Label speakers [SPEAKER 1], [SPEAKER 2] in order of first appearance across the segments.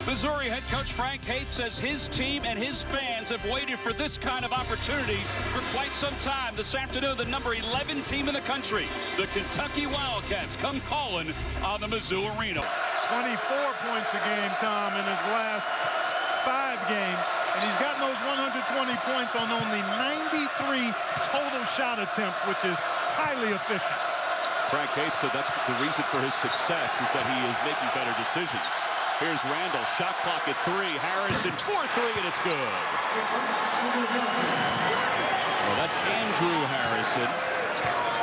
[SPEAKER 1] Missouri head coach Frank Haith says his team and his fans have waited for this kind of opportunity for quite some time. This afternoon, the number 11 team in the country, the Kentucky Wildcats, come calling on the Mizzou Arena.
[SPEAKER 2] 24 points a game, Tom, in his last 5 games. And he's gotten those 120 points on only 93 total shot attempts, which is highly efficient.
[SPEAKER 3] Frank Haith said that's the reason for his success is that he is making better decisions. Here's Randall, shot clock at 3. Harrison, 4-3, and it's good. Well, that's Andrew Harrison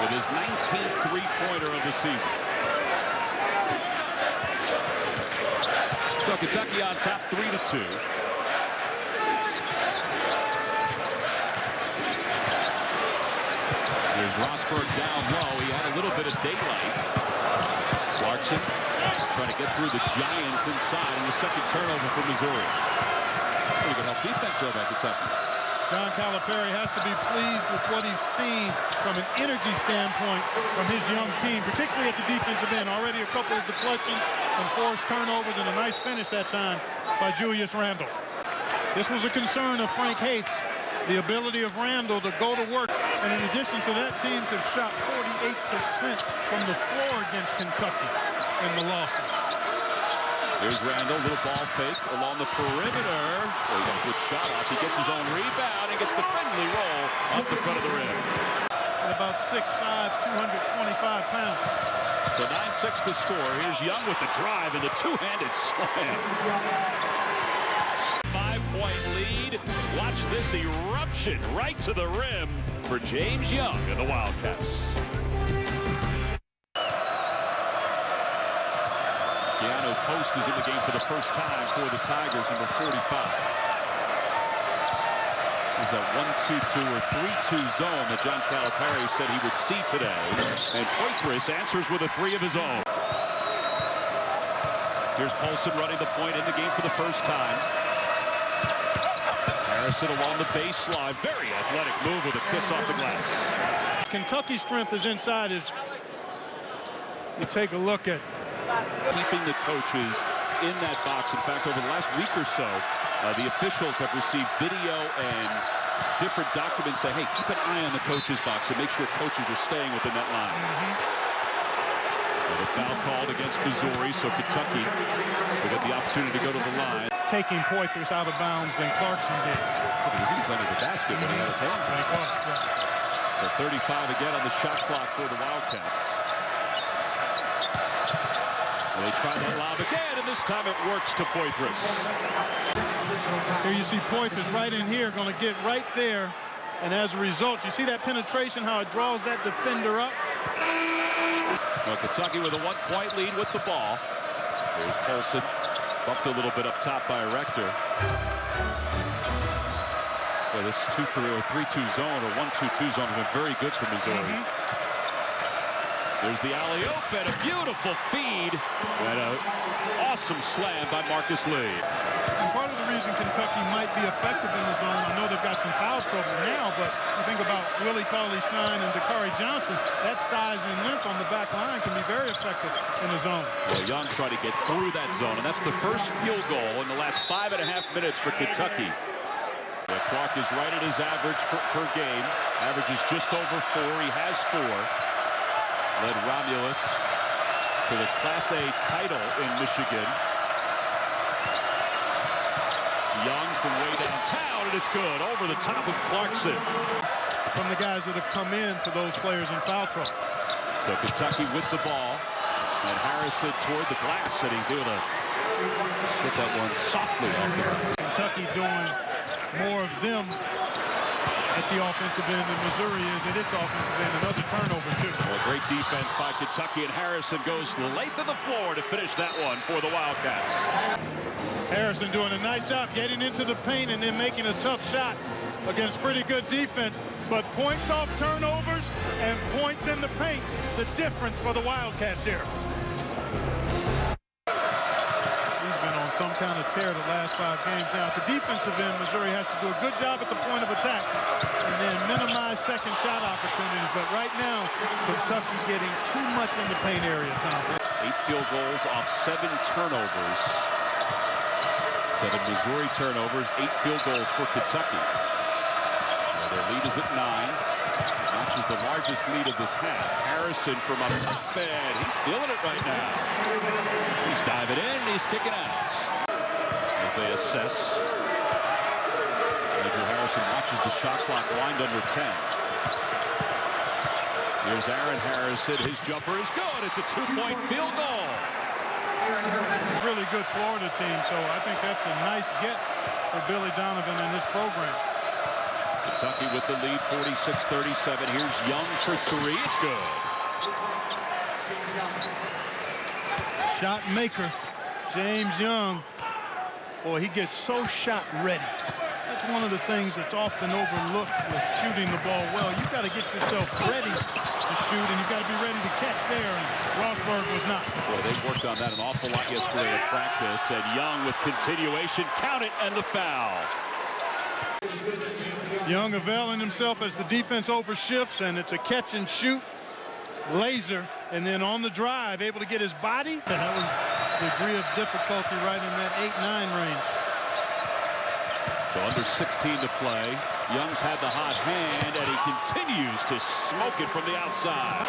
[SPEAKER 3] with his 19th three-pointer of the season. So Kentucky on top 3-2. Here's Rosberg down low. He had a little bit of daylight. Clarkson trying to get through the Giants inside, and the second turnover for Missouri. Pretty good help defense there by Kentucky.
[SPEAKER 2] John Calipari has to be pleased with what he's seen from an energy standpoint from his young team, particularly at the defensive end. Already a couple of deflections and forced turnovers, and a nice finish that time by Julius Randle. This was a concern of Frank Haith's, the ability of Randle to go to work. And in addition to that, teams have shot 48% from the floor against Kentucky in the losses.
[SPEAKER 3] Here's Randle, little ball fake along the perimeter. Oh, he got a good shot off. He gets his own rebound and gets the friendly roll off the front of the rim.
[SPEAKER 2] At about 6'5", 225 pounds.
[SPEAKER 3] So 9-6 the score. Here's Young with the drive and the two-handed slam. 5-point lead. Watch this eruption right to the rim for James Young and the Wildcats. Keanu Post is in the game for the first time for the Tigers, number 45. There's a 1-2-2 or 3-2 zone that John Calipari said he would see today. And Poitras answers with a 3 of his own. Here's Paulson running the point in the game for the first time. Harrison along the baseline. Very athletic move with a kiss off the glass.
[SPEAKER 2] Kentucky's strength is inside. You take a look at
[SPEAKER 3] keeping the coaches in that box. In fact, over the last week or so, the officials have received video and different documents saying, hey, keep an eye on the coaches box and make sure coaches are staying within that line. The foul called against Missouri, so Kentucky will get the opportunity to go to the line.
[SPEAKER 2] Taking Poitras out of bounds than Clarkson did.
[SPEAKER 3] He was under the basket when he had his hands on it. So 35 again on the shot clock for the Wildcats. And they try that lob again, and this time it works to Poitras.
[SPEAKER 2] Here you see Poitras right in here, going to get right there. And as a result, you see that penetration, how it draws that defender up.
[SPEAKER 3] Well, Kentucky with a 1-point lead with the ball. Here's Paulson, bumped a little bit up top by Rector. Well, this 2-3 or 3-2 zone or 1-2-2 zone has been very good for Missouri. There's the alley-oop and a beautiful feed and an awesome slam by Marcus Lee.
[SPEAKER 2] And part of the reason Kentucky might be effective in the zone, I know they've got some foul trouble now, but you think about Willie Cauley-Stein and Dakari Johnson, that size and length on the back line can be very effective in the zone.
[SPEAKER 3] Well, Young tried to get through that zone, and that's the first field goal in the last 5.5 minutes for Kentucky. The clock is right at his average per game. Average is just over 4. He has 4. Led Romulus to the Class A title in Michigan. Young from way downtown, and it's good. Over the top of Clarkson.
[SPEAKER 2] From the guys that have come in for those players in foul trouble.
[SPEAKER 3] So Kentucky with the ball. And Harrison toward the glass, and he's able to hit that one softly off the glass.
[SPEAKER 2] Kentucky doing more of them at the offensive end than Missouri is at its offensive end. Another turnover, too.
[SPEAKER 3] Well, great defense by Kentucky, and Harrison goes the length of the floor to finish that one for the Wildcats.
[SPEAKER 2] Harrison doing a nice job getting into the paint and then making a tough shot against pretty good defense. But points off turnovers and points in the paint, the difference for the Wildcats here. He's been on some kind of tear the last 5 games now. At the defensive end, Missouri has to do a good job at the point of attack and then minimize second shot opportunities. But right now, Kentucky getting too much in the paint area, Tom.
[SPEAKER 3] 8 field goals off 7 turnovers 7 Missouri turnovers, 8 field goals for Kentucky. Their lead is at 9. Notches the largest lead of this half. Harrison from a tough bed. He's feeling it right now. He's diving in, and he's kicking out. As they assess. Andrew Harrison watches the shot clock wind under 10. Here's Aaron Harrison. His jumper is good. It's a 2-point field goal.
[SPEAKER 2] Really good Florida team, so I think that's a nice get for Billy Donovan in this program.
[SPEAKER 3] Kentucky with the lead, 46-37. Here's Young for 3. It's good.
[SPEAKER 2] Shot maker, James Young. Boy, he gets so shot ready. That's one of the things that's often overlooked with shooting the ball well. You've got to get yourself ready to shoot, and you've got to be ready to catch there, and Rosberg was not.
[SPEAKER 3] Well, they worked on that an awful lot yesterday at practice, and Young with continuation. Count it, and the foul.
[SPEAKER 2] Young availing himself as the defense overshifts, and it's a catch and shoot. Laser, and then on the drive, able to get his body. That was the degree of difficulty right in that 8-9 range.
[SPEAKER 3] So under 16 to play. Young's had the hot hand, and he continues to smoke it from the outside.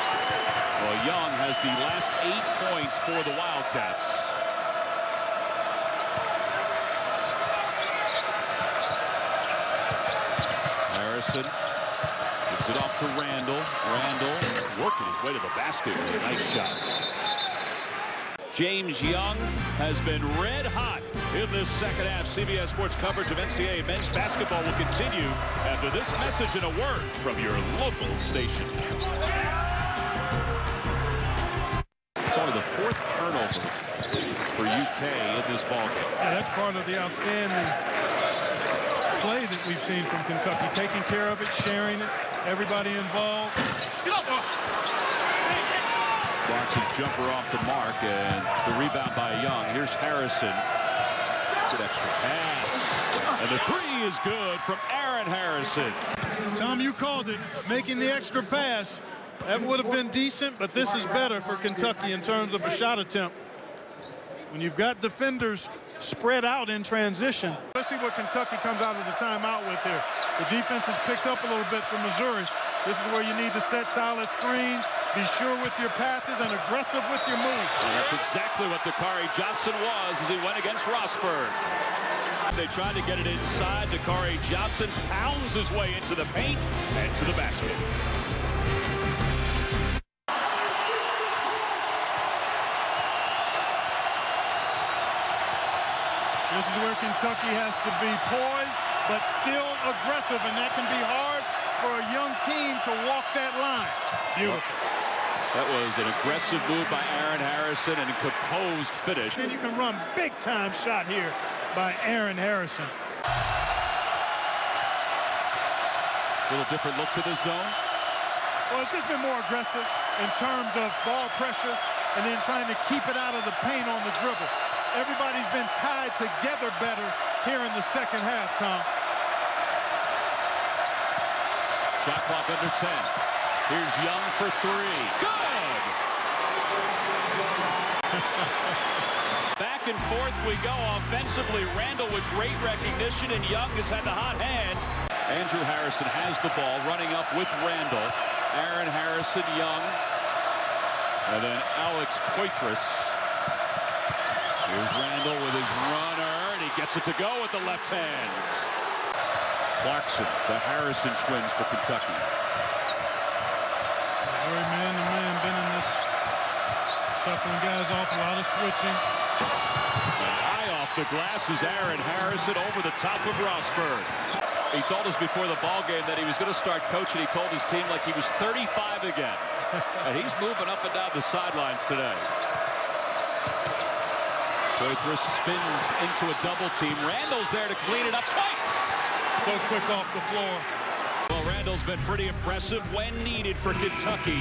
[SPEAKER 3] Well, Young has the last 8 points for the Wildcats. Harrison gives it off to Randall. Randall working his way to the basket with a nice shot. James Young has been red hot in this second half. CBS Sports coverage of NCAA men's basketball will continue after this message and a word from your local station. It's only the 4th turnover for UK in this ballgame.
[SPEAKER 2] Yeah, that's part of the outstanding play that we've seen from Kentucky. Taking care of it, sharing it, everybody involved.
[SPEAKER 3] Jackson's jumper off the mark, and the rebound by Young. Here's Harrison. Good extra pass. And the 3 is good from Aaron Harrison.
[SPEAKER 2] Tom, you called it, making the extra pass. That would have been decent, but this is better for Kentucky in terms of a shot attempt. When you've got defenders spread out in transition. Let's see what Kentucky comes out of the timeout with here. The defense has picked up a little bit for Missouri. This is where you need to set solid screens, be sure with your passes, and aggressive with your moves.
[SPEAKER 3] And that's exactly what Dakari Johnson was as he went against Rosberg. They tried to get it inside. Dakari Johnson pounds his way into the paint and to the basket.
[SPEAKER 2] This is where Kentucky has to be poised, but still aggressive, and that can be hard for a young team to walk that line. Beautiful.
[SPEAKER 3] That was an aggressive move by Aaron Harrison and a composed finish.
[SPEAKER 2] Then you can run big-time shot here by Aaron Harrison.
[SPEAKER 3] A little different look to the zone.
[SPEAKER 2] Well, it's just been more aggressive in terms of ball pressure and then trying to keep it out of the paint on the dribble. Everybody's been tied together better here in the second half, Tom.
[SPEAKER 3] Shot clock under 10. Here's Young for 3. Good! Back and forth we go offensively. Randall with great recognition, and Young has had the hot hand. Andrew Harrison has the ball, running up with Randall. Aaron Harrison, Young. And then Alex Poitras. Here's Randall with his runner, and he gets it to go with the left hands. Clarkson, the Harrison twins for Kentucky.
[SPEAKER 2] Very man-to-man, been in this, shuffling guys off, a lot of switching.
[SPEAKER 3] And high off the glass is Aaron Harrison over the top of Rosberg. He told us before the ball game that he was going to start coaching. He told his team like he was 35 again. And he's moving up and down the sidelines today. Poitras spins into a double team. Randall's there to clean it up twice.
[SPEAKER 2] So quick off the floor.
[SPEAKER 3] Well, Randall's been pretty impressive when needed for Kentucky.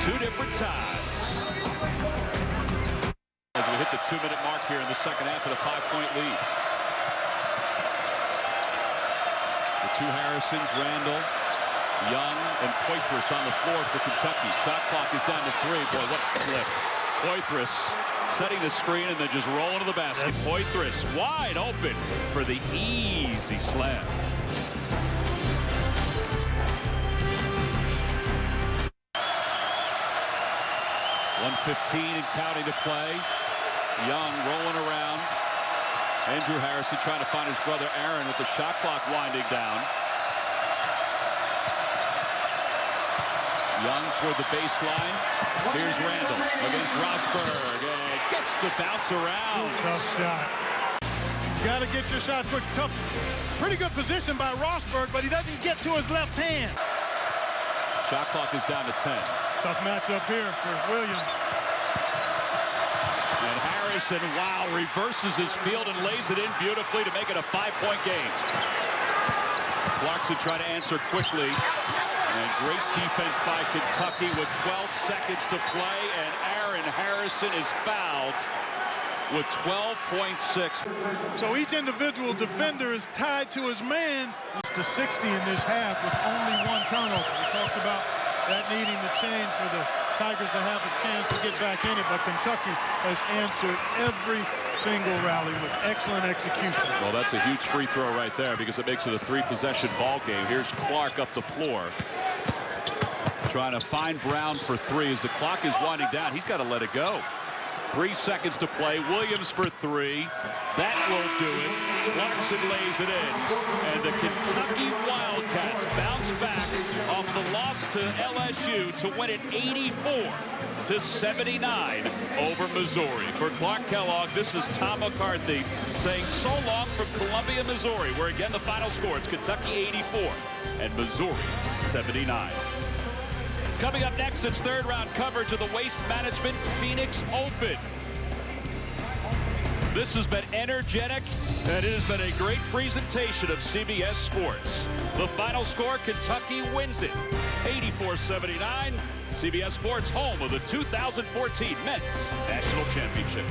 [SPEAKER 3] 2 different times. As we hit the 2-minute mark here in the second half with a 5-point lead. The 2 Harrisons, Randall, Young, and Poitras on the floor for Kentucky. Shot clock is down to 3. Boy, what a slip. Poitras setting the screen and then just rolling to the basket. Poitras wide open for the easy slam. .115 and counting to play. Young rolling around. Andrew Harrison trying to find his brother Aaron with the shot clock winding down. Young toward the baseline. Here's Randall against Rosberg and gets the bounce around.
[SPEAKER 2] Tough shot. You got to get your shots quick. Tough. Pretty good position by Rosberg, but he doesn't get to his left hand.
[SPEAKER 3] Shot clock is down to 10.
[SPEAKER 2] Tough matchup here for Williams.
[SPEAKER 3] And Harrison, wow, reverses his field and lays it in beautifully to make it a 5-point game. Clarkson trying to answer quickly. And great defense by Kentucky with 12 seconds to play. And Aaron Harrison is fouled with 12.6.
[SPEAKER 2] So each individual defender is tied to his man. It's to 60 in this half with only one turnover. We talked about that needing to change for the Tigers to have a chance to get back in it, but Kentucky has answered every single rally with excellent execution.
[SPEAKER 3] Well, that's a huge free throw right there because it makes it a 3-possession ball game. Here's Clark up the floor. Trying to find Brown for 3 as the clock is winding down. He's got to let it go. 3 seconds to play. Williams for 3. That will do it. Clarkson lays it in. And the Kentucky Wildcats bounce back off the loss to L.S.U. to win it 84-79 over Missouri. For Clark Kellogg, this is Tom McCarthy saying so long from Columbia, Missouri, where again the final score is Kentucky 84 and Missouri 79. Coming up next, it's third-round coverage of the Waste Management Phoenix Open. This has been energetic, and it has been a great presentation of CBS Sports. The final score, Kentucky wins it, 84-79. CBS Sports, home of the 2014 Men's National Championship.